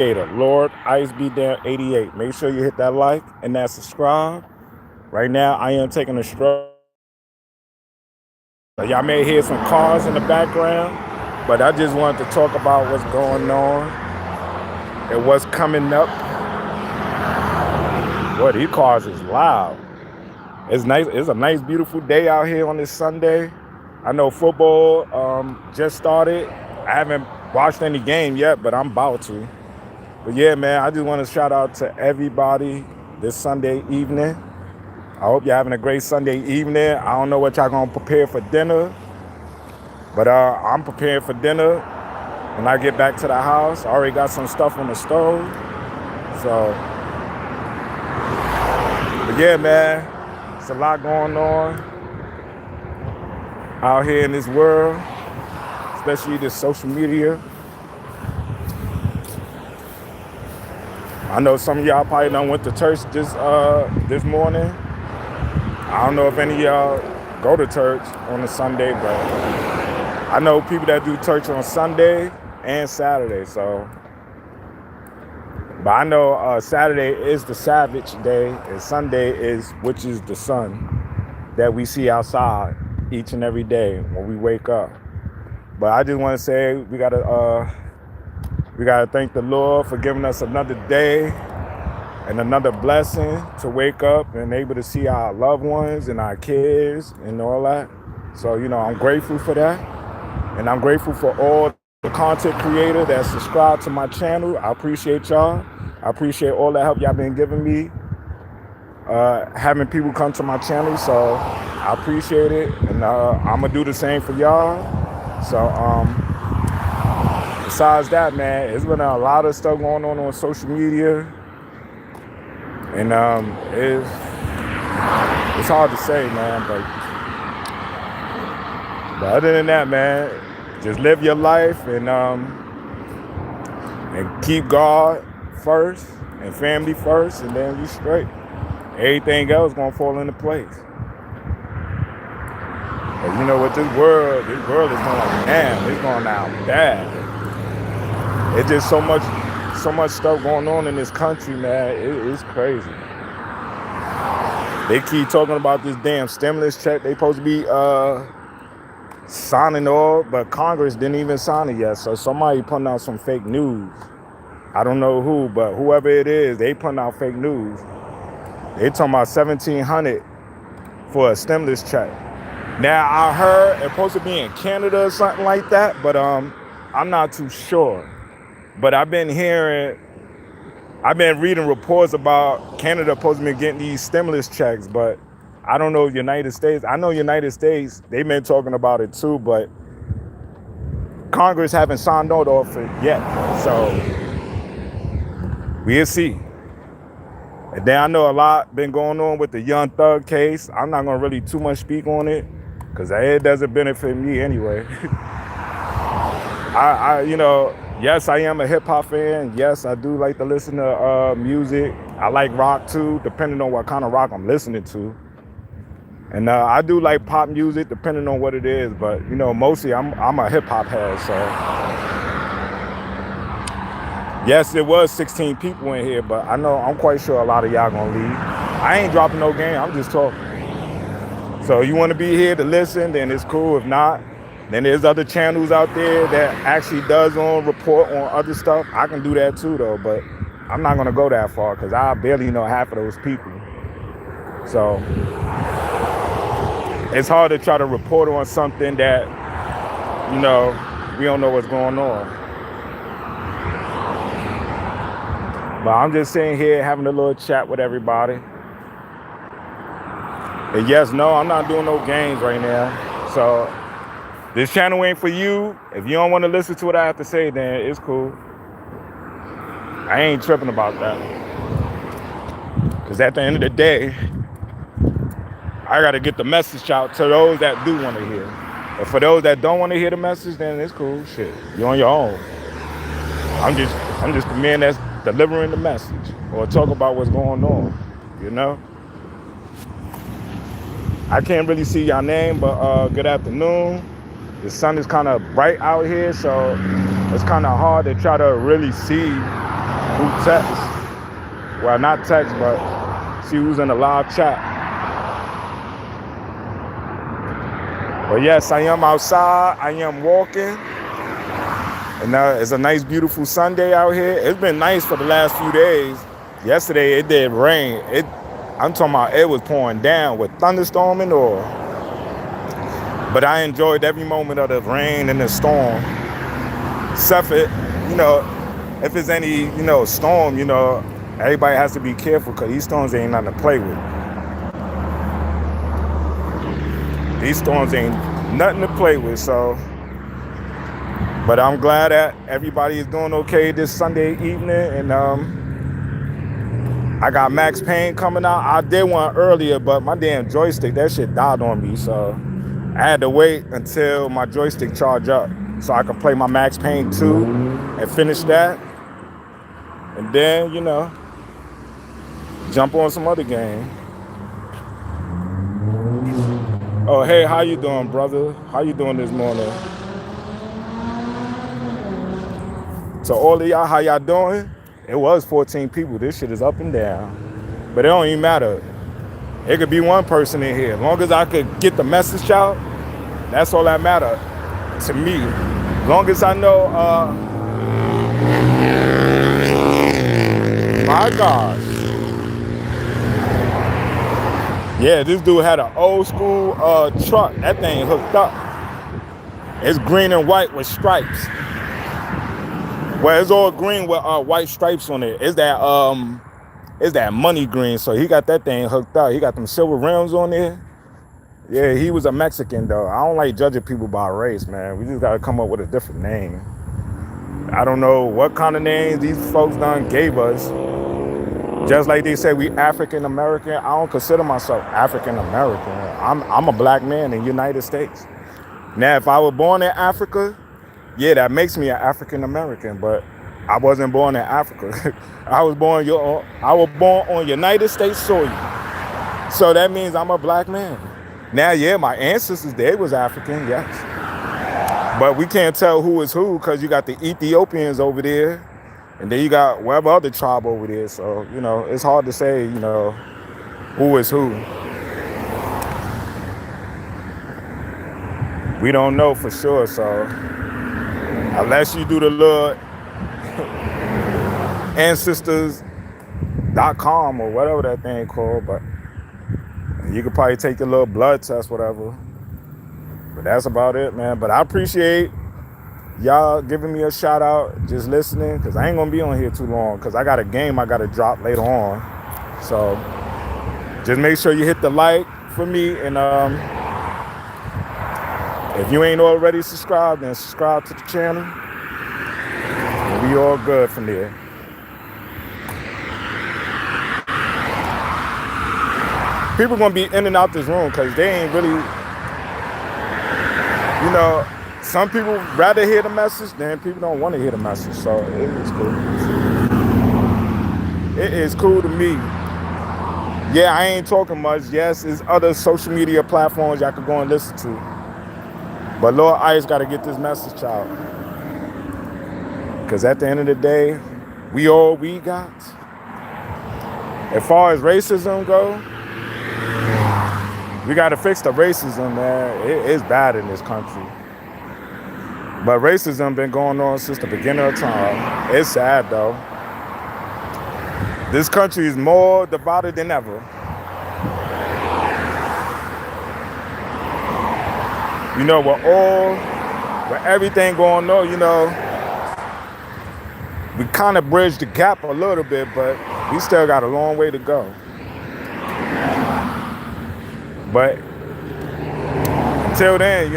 Lordicedeatdown 88. Make sure you hit that like and that subscribe. Right now, I am taking a stroll. Y'all may hear some cars in the background, but I just wanted to talk about what's going on and what's coming up. Boy, these cars is loud. It's nice. It's a nice, beautiful day out here on this Sunday. I know football just started. I haven't watched any game yet, but I'm about to. But yeah, man, I just want to shout out to everybody this Sunday evening. I hope you're having a great Sunday evening. I don't know what y'all gonna prepare for dinner, but I'm preparing for dinner when I get back to the house. I already got some stuff on the stove. So, but yeah, man, it's a lot going on out here in this world, especially this social media. I know some of y'all probably done went to church this morning. I don't know if any of y'all go to church on a Sunday, but I know people that do church on Sunday and Saturday. But I know Saturday is the Sabbath day, and Sunday which is the sun that we see outside each and every day when we wake up. But I just want to say we gotta thank the Lord for giving us another day and another blessing to wake up and able to see our loved ones and our kids and all that. So, I'm grateful for that. And I'm grateful for all the content creators that subscribe to my channel. I appreciate y'all. I appreciate all the help y'all been giving me, having people come to my channel. So I appreciate it. And I'm going to do the same for y'all. So besides that, man, it's been a lot of stuff going on social media. And it's hard to say, man, but other than that, man, just live your life and keep God first and family first, and then you straight. Everything else gonna fall into place. But what this world is going down. It's going down bad. It's just so much stuff going on in this country, man. It's crazy. They keep talking about this damn stimulus check they supposed to be signing all, but Congress didn't even sign it yet. So somebody putting out some fake news. I don't know who, but whoever it is, they putting out fake news. They talking about $1,700 for a stimulus check. Now I heard it's supposed to be in Canada or something like that, but I'm not too sure. But I've been reading reports about Canada supposed to be getting these stimulus checks, but I don't know United States. I know United States, they've been talking about it too, but Congress haven't signed off it yet. So we'll see. And then I know a lot been going on with the Young Thug case. I'm not gonna really too much speak on it because it doesn't benefit me anyway. Yes, I am a hip hop fan. Yes, I do like to listen to music. I like rock too, depending on what kind of rock I'm listening to. And I do like pop music, depending on what it is. But mostly I'm a hip hop head. So yes, it was 16 people in here, but I'm quite sure a lot of y'all gonna leave. I ain't dropping no game. I'm just talking. So you want to be here to listen, then it's cool. If not, then there's other channels out there that actually does report on other stuff. I can do that too, though, but I'm not gonna go that far because I barely know half of those people. So it's hard to try to report on something that, we don't know what's going on. But I'm just sitting here having a little chat with everybody. And yes, no, I'm not doing no games right now. So this channel ain't for you. If you don't want to listen to what I have to say, then it's cool. I ain't tripping about that. Because at the end of the day, I got to get the message out to those that do want to hear. But for those that don't want to hear the message, then it's cool. Shit, you're on your own. I'm just the man that's delivering the message or talk about what's going on, I can't really see your name, but good afternoon. The sun is kind of bright out here, so it's kind of hard to try to really see who text. Well, not text, but see who's in the live chat. But yes, I am outside. I am walking. And it's a nice, beautiful Sunday out here. It's been nice for the last few days. Yesterday, it did rain. I'm talking about it was pouring down with thunderstorming but I enjoyed every moment of the rain and the storm. Except for, if it's any, storm, everybody has to be careful because these storms ain't nothing to play with. These storms ain't nothing to play with, so. But I'm glad that everybody is doing okay this Sunday evening, and I got Max Payne coming out. I did one earlier, but my damn joystick, that shit died on me, so I had to wait until my joystick charged up so I could play my Max Payne 2 and finish that. And then, jump on some other game. Oh, hey, how you doing, brother? How you doing this morning? So all of y'all, how y'all doing? It was 14 people. This shit is up and down. But it don't even matter. It could be one person in here. As long as I could get the message out, that's all that matters to me. As long as I know, my gosh. Yeah, this dude had an old school truck. That thing hooked up. It's green and white with stripes. Well, it's all green with white stripes on it. It's that money green. So he got that thing hooked up. He got them silver rims on there. Yeah, he was a Mexican though. I don't like judging people by race, man. We just gotta come up with a different name. I don't know what kind of names these folks done gave us. Just like they say we African American. I don't consider myself African American. I'm a black man in the United States. Now, if I were born in Africa, yeah, that makes me an African American, but I wasn't born in Africa. I was born on United States soil. So that means I'm a black man. Now, yeah, my ancestors, they was African, yes. But we can't tell who is who because you got the Ethiopians over there, and then you got whatever other tribe over there. So, it's hard to say, who is who. We don't know for sure, so unless you do the little ancestors.com or whatever that thing called, but you could probably take your little blood test, whatever. But that's about it, man. But I appreciate y'all giving me a shout out, just listening, because I ain't gonna be on here too long because I got a game I gotta drop later on. So just make sure you hit the like for me, and if you ain't already subscribed, then subscribe to the channel. And we all good from there. People gonna be in and out this room because they ain't really, some people rather hear the message than people don't want to hear the message. So it is cool. It is cool to me. Yeah, I ain't talking much. Yes, there's other social media platforms y'all could go and listen to. But Lord Ice got to get this message out. Because at the end of the day, we all we got. As far as racism go, we got to fix the racism, man. It is bad in this country. But racism been going on since the beginning of time. It's sad, though. This country is more divided than ever. With everything going on, we kind of bridged the gap a little bit, but we still got a long way to go. But until then,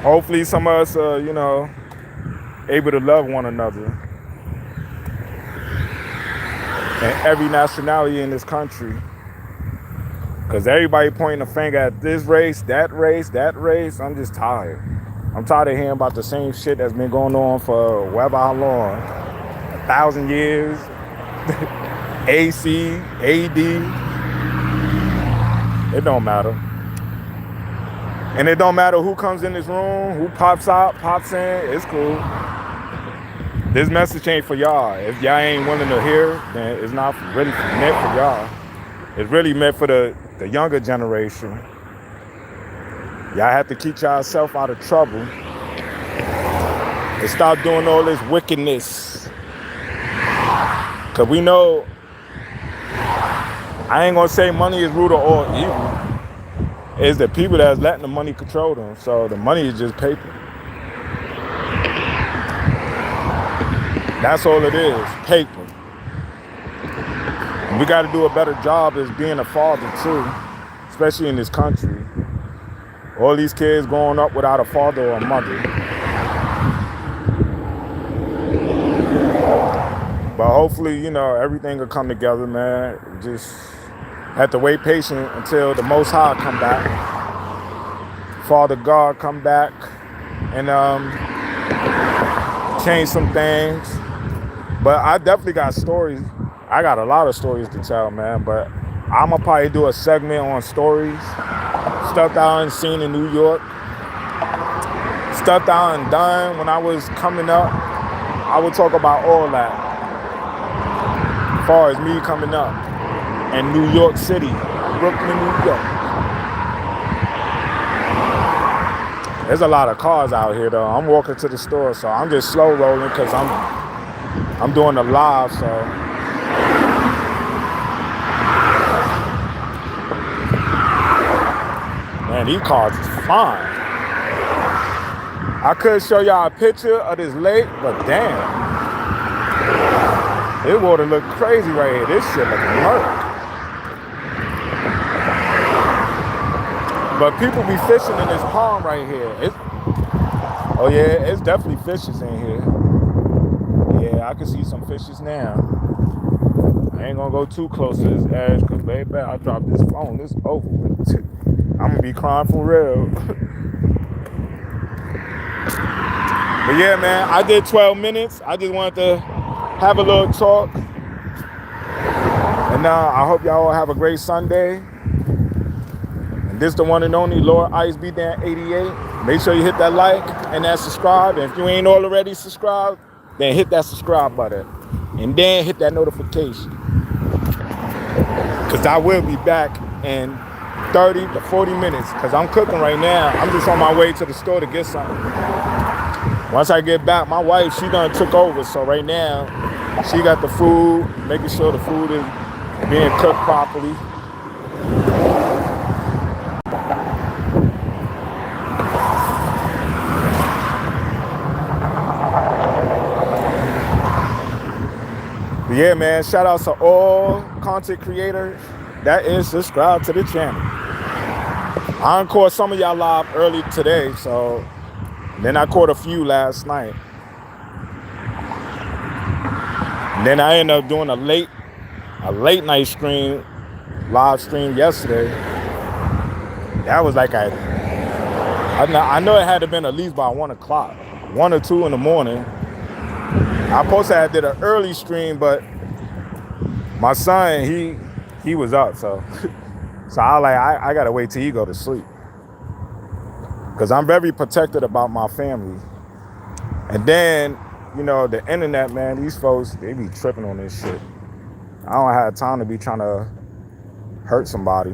hopefully some of us are, able to love one another. And every nationality in this country. Because everybody pointing a finger at this race, that race, that race. I'm just tired. I'm tired of hearing about the same shit that's been going on for whatever how long. 1,000 years. AC, AD. It don't matter. And it don't matter who comes in this room, who pops out, pops in. It's cool. This message ain't for y'all. If y'all ain't willing to hear, then it's not really meant for y'all. It's really meant for the younger generation. Y'all have to keep yourself out of trouble and stop doing all this wickedness. Because we know, I ain't going to say money is root of all evil. It's the people that's letting the money control them. So the money is just paper. That's all it is, paper. And we got to do a better job as being a father too, especially in this country. All these kids growing up without a father or a mother. But hopefully, everything will come together, man. Just have to wait patient until the Most High come back. Father God come back and change some things. But I definitely got stories. I got a lot of stories to tell, man. But I'm going to probably do a segment on stories. Stuff that I done seen in New York. Stuff that I done done when I was coming up. I would talk about all that. As far as me coming up in New York City, Brooklyn, New York. There's a lot of cars out here, though. I'm walking to the store, so I'm just slow rolling because I'm doing the live, so. Man, these cars is fine. I could show y'all a picture of this lake, but damn. This water look crazy right here. This shit look murk. But people be fishing in this pond right here. Oh yeah, it's definitely fishes in here. Yeah, I can see some fishes now. I ain't gonna go too close to this edge because baby, I dropped this phone. It's over with too. I'm gonna be crying for real. But yeah, man, I did 12 minutes. I just wanted to have a little talk. And I hope y'all all have a great Sunday. And this the one and only Lordicedeatdown 88. Make sure you hit that like and that subscribe. And if you ain't already subscribed, then hit that subscribe button. And then hit that notification. Because I will be back in 30 to 40 minutes. Because I'm cooking right now. I'm just on my way to the store to get something. Once I get back, my wife, she done took over. So right now, she got the food, making sure the food is being cooked properly. But yeah, man, shout out to all content creators that is subscribed to the channel. I caught some of y'all live early today, so then I caught a few last night. And then I ended up doing a late night stream, live stream yesterday. That was like I know it had to have been at least by 1 o'clock, 1 or 2 in the morning. I posted I did an early stream, but my son, he was up, so I gotta wait till he go to sleep. Because I'm very protected about my family. And then, the internet, man, these folks, they be tripping on this shit. I don't have time to be trying to hurt somebody,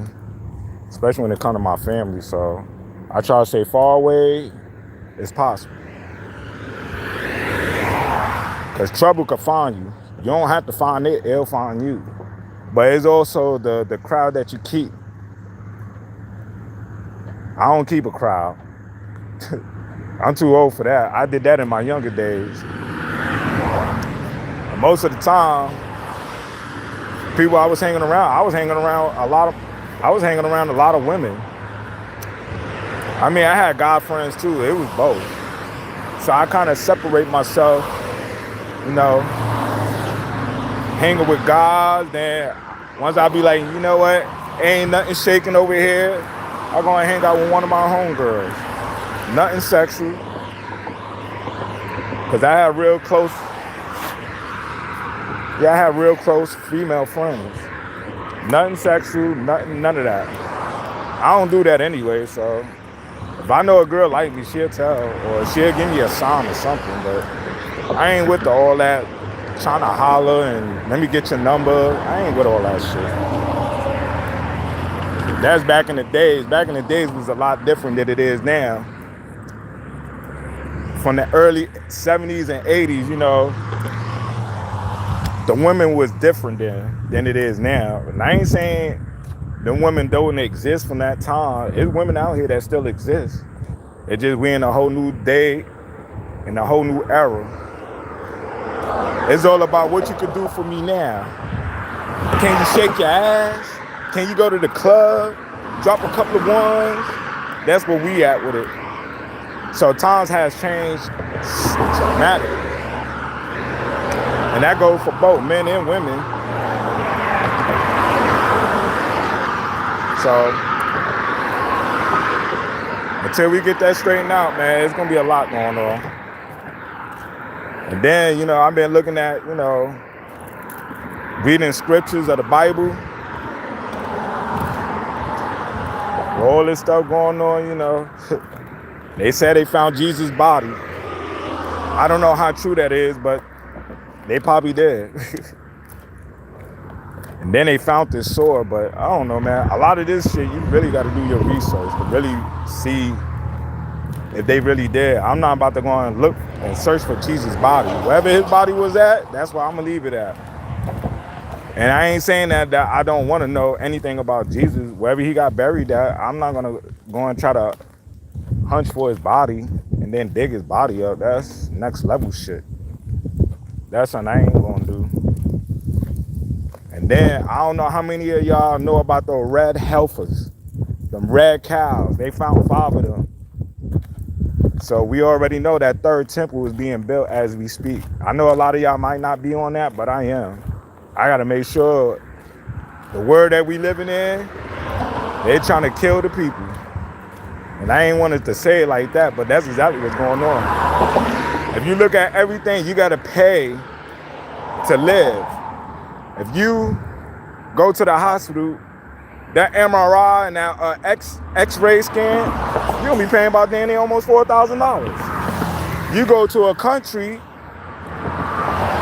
especially when it comes to my family. So I try to stay far away as possible. Because trouble could find you. You don't have to find it, it'll find you. But it's also the crowd that you keep. I don't keep a crowd. I'm too old for that. I did that in my younger days. And most of the time, people I was hanging around a lot of women. I mean, I had guy friends too. It was both. So I kind of separate myself, hanging with guys. Then once I be like, you know what, ain't nothing shaking over here, I'm gonna hang out with one of my homegirls. Nothing sexual. Cause I have real close female friends. Nothing sexual, none of that. I don't do that anyway, so if I know a girl like me, she'll tell, or she'll give me a sign or something, but I ain't with all that trying to holler and let me get your number. I ain't with all that shit. That's back in the days. Back in the days was a lot different than it is now. From the early 70s and 80s, the women was different than it is now. And I ain't saying the women don't exist from that time. There's women out here that still exist. It's just we in a whole new day, in a whole new era. It's all about what you could do for me now. Can you shake your ass? Can you go to the club? Drop a couple of ones? That's where we at with it. So times has changed dramatically. And that goes for both men and women. So until we get that straightened out, man, it's gonna be a lot going on. And then, I've been looking at, reading scriptures of the Bible. All this stuff going on, They said they found Jesus' body. I don't know how true that is, but they probably did. And then they found this sword, but I don't know, man. A lot of this shit, you really got to do your research to really see if they really did. I'm not about to go and look and search for Jesus' body. Wherever his body was at, that's where I'm going to leave it at. And I ain't saying that I don't want to know anything about Jesus. Wherever he got buried at, I'm not going to go and try to hunch for his body and then dig his body up. That's next level shit. That's something I ain't going to do. And then I don't know how many of y'all know about those red heifers, them red cows. They found 5 of them. So we already know that third temple is being built as we speak. I know a lot of y'all might not be on that, but I am. I got to make sure the word that we living in, they're trying to kill the people. And I ain't wanted to say it like that, but that's exactly what's going on. If you look at everything, you got to pay to live. If you go to the hospital, that MRI and that X-ray scan, you're going to be paying about damn near almost $4,000. You go to a country,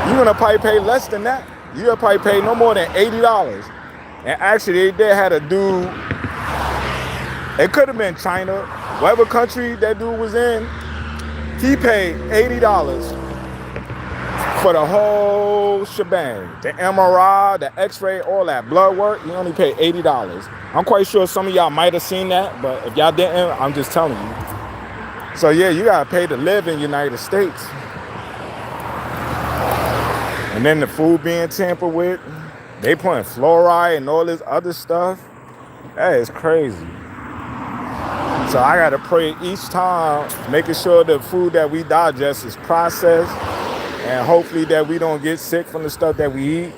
you're going to probably pay less than that. You're going to probably pay no more than $80. And actually, they had a dude, it could have been China, whatever country that dude was in, he paid $80 for the whole shebang. The MRI, the X-ray, all that blood work, you only pay $80. I'm quite sure some of y'all might have seen that, but if y'all didn't, I'm just telling you. So yeah, you gotta pay to live in the United States. And then the food being tampered with, they putting fluoride and all this other stuff. That is crazy. So I gotta pray each time, making sure the food that we digest is processed, and hopefully that we don't get sick from the stuff that we eat.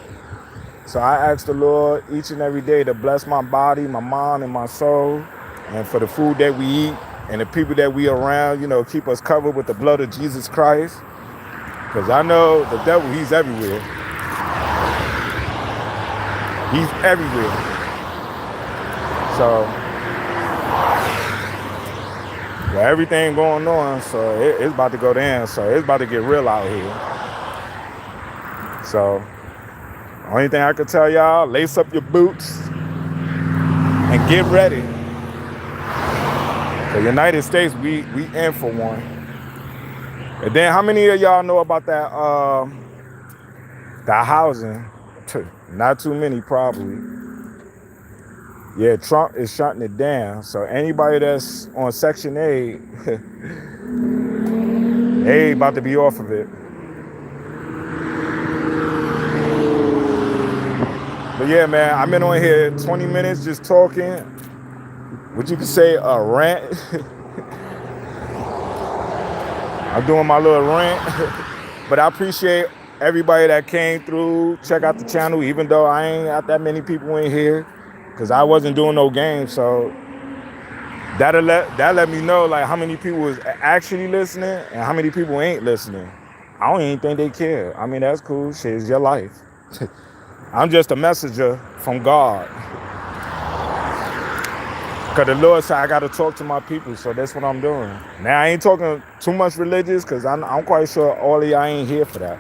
So I ask the Lord each and every day to bless my body, my mind, and my soul, and for the food that we eat and the people that we around, keep us covered with the blood of Jesus Christ. Because I know the devil, he's everywhere. He's everywhere. So, with everything going on, so it's about to go down. So it's about to get real out here. So, only thing I can tell y'all, lace up your boots and get ready. The United States, we in for one. And then how many of y'all know about that housing? Not too many, probably. Yeah, Trump is shutting it down. So anybody that's on Section 8, they about to be off of it. But yeah, man, I've been on here 20 minutes just talking. What you could say, a rant. I'm doing my little rant. But I appreciate everybody that came through. Check out the channel, even though I ain't got that many people in here. Because I wasn't doing no games. So that let me know like how many people was actually listening and how many people ain't listening. I don't even think they care. I mean, that's cool. Shit, it's your life. I'm just a messenger from God. Because the Lord said I got to talk to my people, so that's what I'm doing. Now, I ain't talking too much religious because I'm quite sure all of y'all ain't here for that.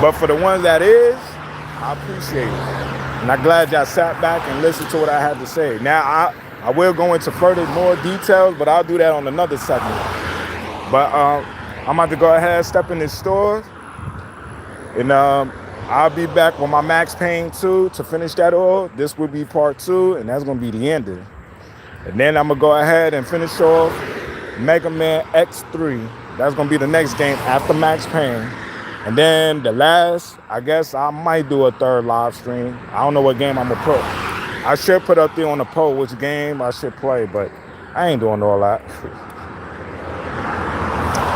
But for the ones that is, I appreciate it. And I'm glad y'all sat back and listened to what I had to say. Now, I will go into further more details, but I'll do that on another segment. But I'm about to go ahead and step in this store. And I'll be back with my Max Payne 2 to finish that off. This will be part 2, and that's going to be the ending. And then I'm going to go ahead and finish off Mega Man X3. That's going to be the next game after Max Payne. And then the last, I guess I might do a third live stream. I don't know what game I'm going to put. I should put up there on the poll which game I should play, but I ain't doing all that.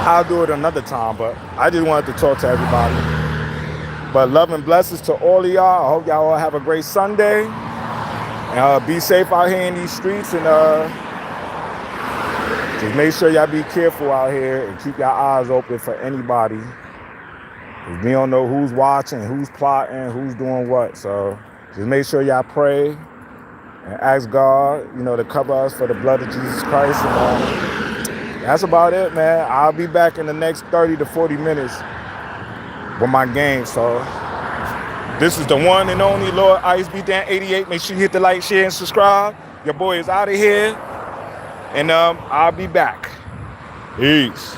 I'll do it another time, but I just wanted to talk to everybody. But love and blessings to all of y'all. I hope y'all all have a great Sunday. And be safe out here in these streets. And just make sure y'all be careful out here and keep your eyes open for anybody. We don't know who's watching, who's plotting, who's doing what. So just make sure y'all pray and ask God, to cover us for the blood of Jesus Christ. And that's about it, man. I'll be back in the next 30 to 40 minutes with my game. So this is the one and only Lordicedeatdown 88. Make sure you hit the like, share, and subscribe. Your boy is out of here. And I'll be back. Peace.